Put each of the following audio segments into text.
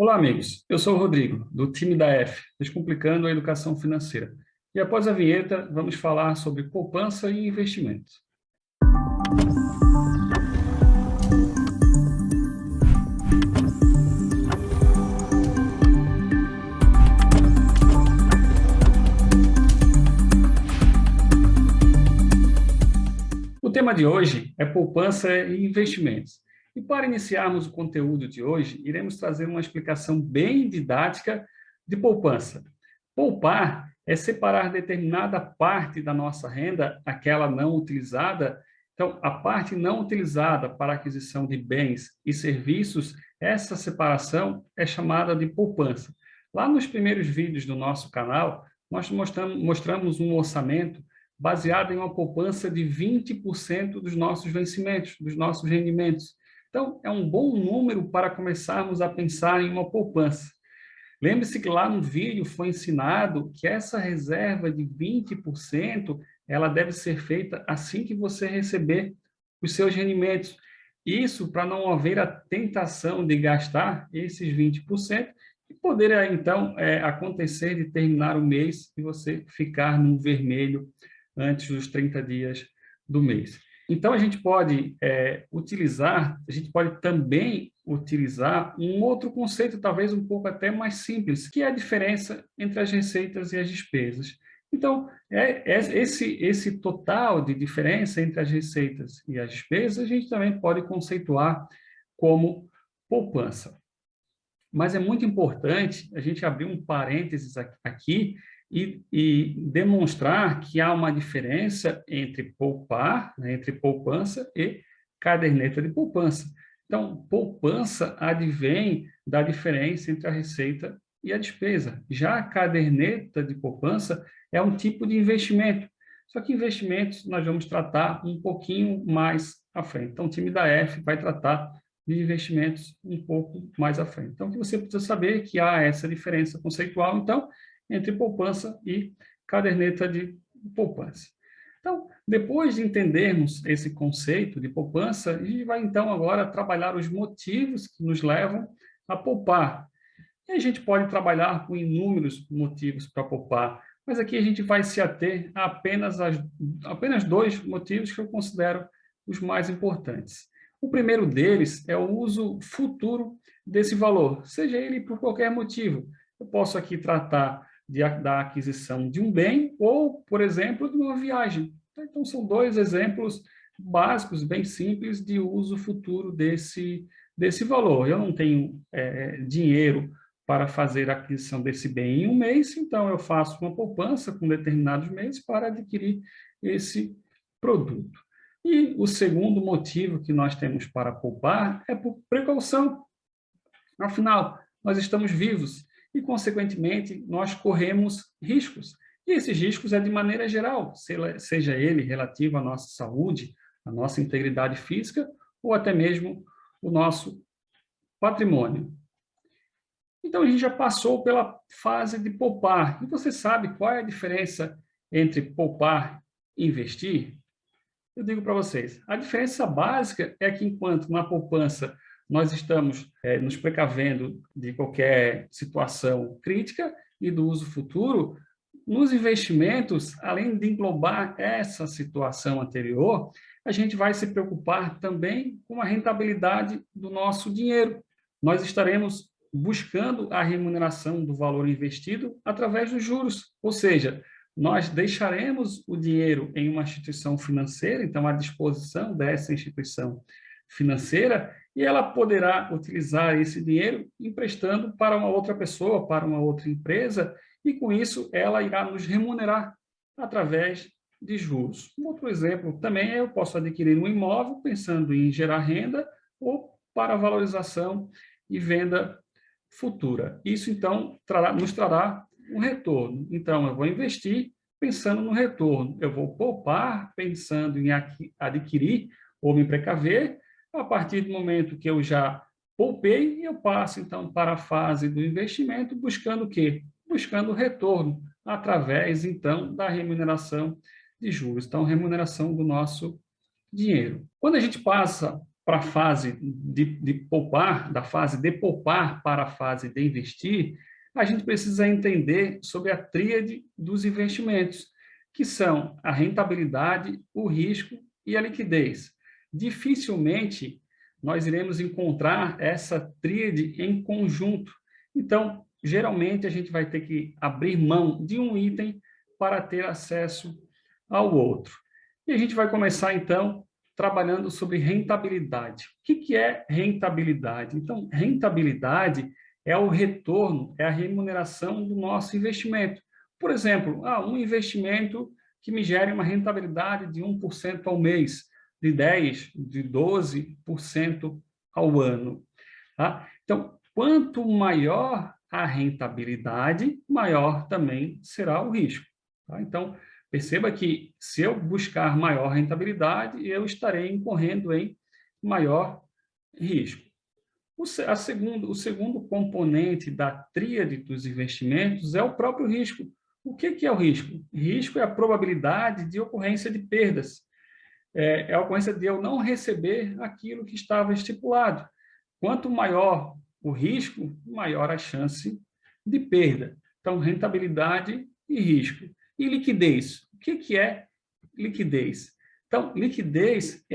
Olá, amigos. Eu sou o Rodrigo, do time da F, Descomplicando a Educação Financeira. E após a vinheta, vamos falar sobre poupança e investimentos. O tema de hoje é poupança e investimentos. E para iniciarmos o conteúdo de hoje, iremos trazer uma explicação bem didática de poupança. Poupar é separar determinada parte da nossa renda, aquela não utilizada. Então, a parte não utilizada para aquisição de bens e serviços, essa separação é chamada de poupança. Lá nos primeiros vídeos do nosso canal, nós mostramos um orçamento baseado em uma poupança de 20% dos nossos vencimentos, dos nossos rendimentos. Então, é um bom número para começarmos a pensar em uma poupança. Lembre-se que lá no vídeo foi ensinado que essa reserva de 20%, ela deve ser feita assim que você receber os seus rendimentos. Isso para não haver a tentação de gastar esses 20% e poder, então, acontecer de terminar o mês e você ficar no vermelho antes dos 30 dias do mês. Então, a gente pode também utilizar um outro conceito, talvez um pouco até mais simples, que é a diferença entre as receitas e as despesas. Então, esse total de diferença entre as receitas e as despesas, a gente também pode conceituar como poupança. Mas é muito importante a gente abrir um parênteses aqui e demonstrar que há uma diferença entre poupar, né, entre poupança e caderneta de poupança. Então, poupança advém da diferença entre a receita e a despesa. Já a caderneta de poupança é um tipo de investimento. Só que investimentos nós vamos tratar um pouquinho mais à frente. Então, o time da F vai tratar de investimentos um pouco mais à frente. Então, o que você precisa saber é que há essa diferença conceitual, então, entre poupança e caderneta de poupança. Então, depois de entendermos esse conceito de poupança, a gente vai, então, agora trabalhar os motivos que nos levam a poupar. E a gente pode trabalhar com inúmeros motivos para poupar, mas aqui a gente vai se ater a apenas dois motivos que eu considero os mais importantes. O primeiro deles é o uso futuro desse valor, seja ele por qualquer motivo. Eu posso aqui tratar da aquisição de um bem ou, por exemplo, de uma viagem. Então, são dois exemplos básicos, bem simples, de uso futuro desse valor. Eu não tenho dinheiro para fazer a aquisição desse bem em um mês, então eu faço uma poupança com determinados meses para adquirir esse produto. E o segundo motivo que nós temos para poupar é por precaução. Afinal, nós estamos vivos e, consequentemente, nós corremos riscos. E esses riscos é de maneira geral, seja ele relativo à nossa saúde, à nossa integridade física ou até mesmo o nosso patrimônio. Então, a gente já passou pela fase de poupar. E você sabe qual é a diferença entre poupar e investir? Eu digo para vocês, a diferença básica é que enquanto na poupança nós estamos nos precavendo de qualquer situação crítica e do uso futuro, nos investimentos, além de englobar essa situação anterior, a gente vai se preocupar também com a rentabilidade do nosso dinheiro. Nós estaremos buscando a remuneração do valor investido através dos juros, ou seja, nós deixaremos o dinheiro em uma instituição financeira, então à disposição dessa instituição financeira, e ela poderá utilizar esse dinheiro emprestando para uma outra pessoa, para uma outra empresa, e com isso ela irá nos remunerar através de juros. Um outro exemplo também é eu posso adquirir um imóvel pensando em gerar renda ou para valorização e venda futura. Isso, então, nos trará um retorno. Então, eu vou investir pensando no retorno. Eu vou poupar pensando em adquirir ou me precaver. A partir do momento que eu já poupei, eu passo, então, para a fase do investimento, buscando o quê? Buscando o retorno, através, então, da remuneração de juros. Então, remuneração do nosso dinheiro. Quando a gente passa para a fase de poupar, da fase de poupar para a fase de investir, a gente precisa entender sobre a tríade dos investimentos, que são a rentabilidade, o risco e a liquidez. Dificilmente nós iremos encontrar essa tríade em conjunto. Então, geralmente, a gente vai ter que abrir mão de um item para ter acesso ao outro. E a gente vai começar, então, trabalhando sobre rentabilidade. O que é rentabilidade? Então, rentabilidade é o retorno, é a remuneração do nosso investimento. Por exemplo, um investimento que me gere uma rentabilidade de 1% ao mês, de 10%, de 12% ao ano. Tá? Então, quanto maior a rentabilidade, maior também será o risco. Tá? Então, perceba que se eu buscar maior rentabilidade, eu estarei incorrendo em maior risco. O segundo componente da tríade dos investimentos é o próprio risco. O que é o risco? Risco é a probabilidade de ocorrência de perdas. É a ocorrência de eu não receber aquilo que estava estipulado. Quanto maior o risco, maior a chance de perda. Então, rentabilidade e risco. E liquidez. O que é liquidez? Então, liquidez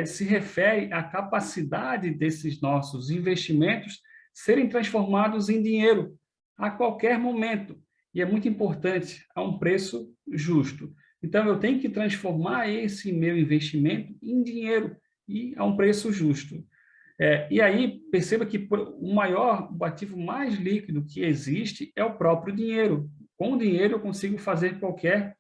se refere à capacidade desses nossos investimentos serem transformados em dinheiro a qualquer momento. E é muito importante, a um preço justo. Então, eu tenho que transformar esse meu investimento em dinheiro e a um preço justo. E aí, perceba que o ativo mais líquido que existe é o próprio dinheiro. Com o dinheiro, eu consigo fazer qualquer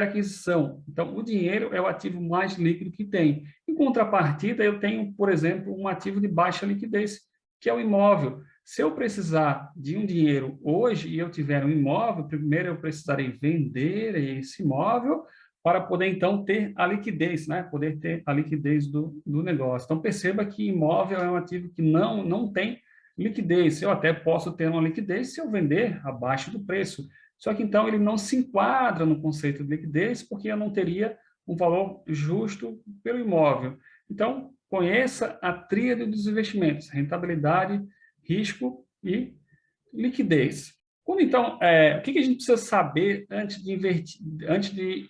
aquisição. Então, o dinheiro é o ativo mais líquido que tem. Em contrapartida, eu tenho, por exemplo, um ativo de baixa liquidez, que é o imóvel. Se eu precisar de um dinheiro hoje e eu tiver um imóvel, primeiro eu precisarei vender esse imóvel para poder, então, ter a liquidez, né? Poder ter a liquidez do negócio. Então, perceba que imóvel é um ativo que não tem liquidez. Eu até posso ter uma liquidez se eu vender abaixo do preço. Só que, então, ele não se enquadra no conceito de liquidez, porque eu não teria um valor justo pelo imóvel. Então, conheça a tríade dos investimentos: rentabilidade, risco e liquidez. Então, o que a gente precisa saber antes de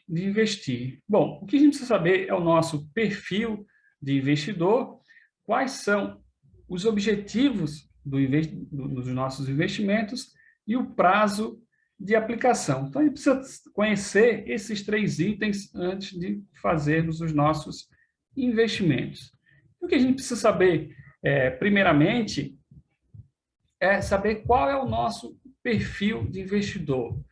investir? Bom, o que a gente precisa saber é o nosso perfil de investidor, quais são os objetivos dos nossos investimentos e o prazo de aplicação. Então, a gente precisa conhecer esses 3 itens antes de fazermos os nossos investimentos. O que a gente precisa saber, primeiramente, é saber qual é o nosso perfil de investidor.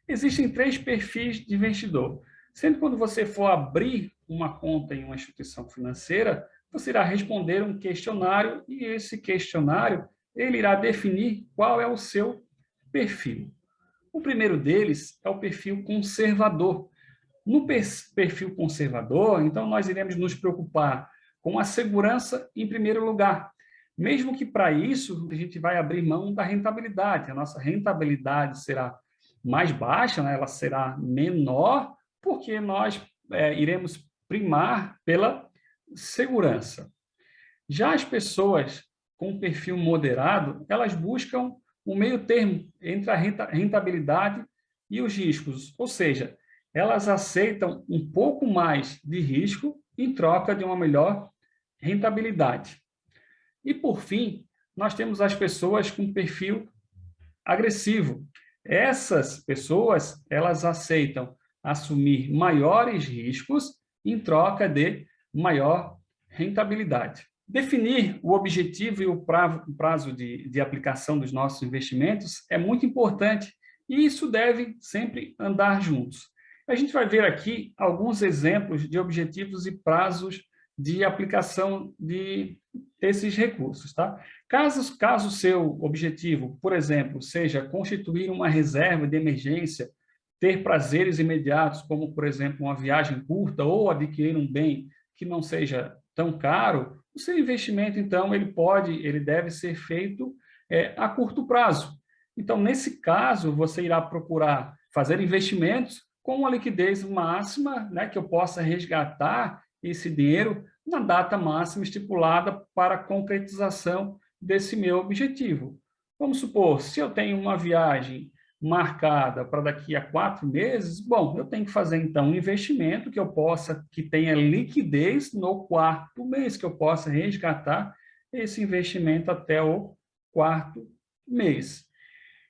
Existem 3 perfis de investidor. Sempre quando você for abrir uma conta em uma instituição financeira, você irá responder um questionário e esse questionário ele irá definir qual é o seu perfil. O primeiro deles é o perfil conservador. No perfil conservador, então, nós iremos nos preocupar com a segurança em primeiro lugar. Mesmo que para isso a gente vai abrir mão da rentabilidade. A nossa rentabilidade será mais baixa, né? Ela será menor, porque nós iremos primar pela segurança. Já as pessoas com perfil moderado, elas buscam um meio termo entre a rentabilidade e os riscos, ou seja, elas aceitam um pouco mais de risco em troca de uma melhor rentabilidade. E, por fim, nós temos as pessoas com perfil agressivo. Essas pessoas, elas aceitam assumir maiores riscos em troca de maior rentabilidade. Definir o objetivo e o prazo de aplicação dos nossos investimentos é muito importante e isso deve sempre andar juntos. A gente vai ver aqui alguns exemplos de objetivos e prazos de aplicação desses recursos. Tá? Caso o seu objetivo, por exemplo, seja constituir uma reserva de emergência, ter prazeres imediatos, como, por exemplo, uma viagem curta ou adquirir um bem que não seja tão caro, o seu investimento, então, ele deve ser feito a curto prazo. Então, nesse caso, você irá procurar fazer investimentos com uma liquidez máxima, né, que eu possa resgatar esse dinheiro na data máxima estipulada para a concretização desse meu objetivo. Vamos supor, se eu tenho uma viagem marcada para daqui a 4 meses, bom, eu tenho que fazer então um investimento que tenha liquidez no 4º mês, que eu possa resgatar esse investimento até o 4º mês.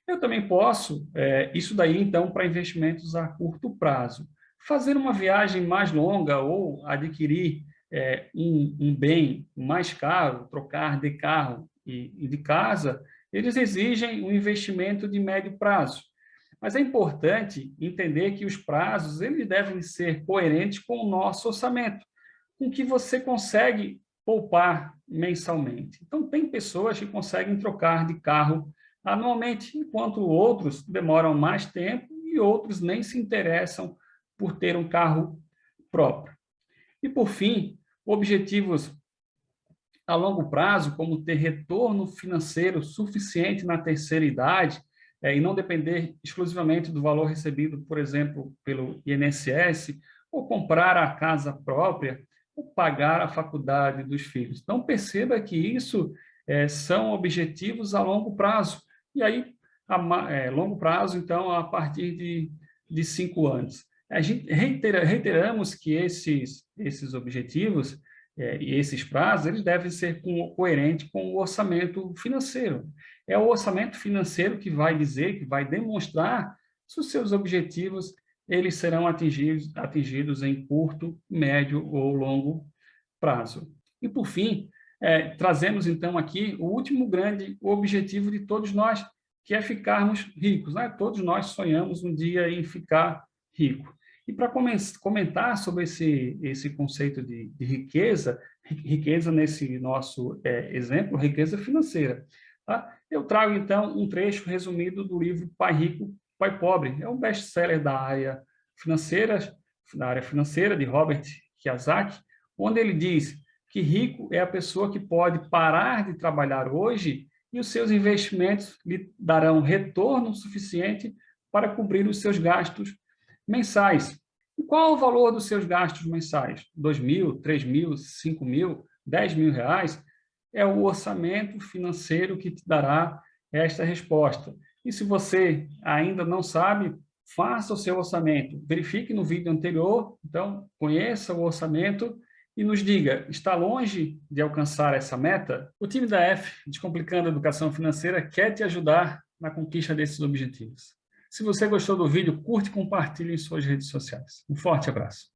Eu também posso, isso daí então para investimentos a curto prazo, fazer uma viagem mais longa ou adquirir um bem mais caro, trocar de carro e de casa, eles exigem um investimento de médio prazo. Mas é importante entender que os prazos eles devem ser coerentes com o nosso orçamento, com o que você consegue poupar mensalmente. Então, tem pessoas que conseguem trocar de carro anualmente, enquanto outros demoram mais tempo e outros nem se interessam por ter um carro próprio. E, por fim, objetivos a longo prazo, como ter retorno financeiro suficiente na terceira idade, e não depender exclusivamente do valor recebido, por exemplo, pelo INSS, ou comprar a casa própria, ou pagar a faculdade dos filhos. Então, perceba que isso são objetivos a longo prazo. E aí, longo prazo, então, a partir de 5 anos. A gente reiteramos que esses objetivos e esses prazos, eles devem ser coerentes com o orçamento financeiro. É o orçamento financeiro que vai dizer, que vai demonstrar se os seus objetivos eles serão atingidos em curto, médio ou longo prazo. E, por fim, trazemos, então, aqui o último grande objetivo de todos nós, que é ficarmos ricos. Né? Todos nós sonhamos um dia em ficar rico. E para comentar sobre esse conceito de riqueza, riqueza nesse nosso exemplo, riqueza financeira, tá? Eu trago, então, um trecho resumido do livro Pai Rico, Pai Pobre. É um best-seller da área financeira de Robert Kiyosaki, onde ele diz que rico é a pessoa que pode parar de trabalhar hoje e os seus investimentos lhe darão retorno suficiente para cobrir os seus gastos mensais. E qual o valor dos seus gastos mensais? 2.000, 3.000, 5.000, 10.000 reais? É o orçamento financeiro que te dará esta resposta. E se você ainda não sabe, faça o seu orçamento. Verifique no vídeo anterior, então, conheça o orçamento e nos diga, está longe de alcançar essa meta? O time da F, Descomplicando a Educação Financeira, quer te ajudar na conquista desses objetivos. Se você gostou do vídeo, curte e compartilhe em suas redes sociais. Um forte abraço.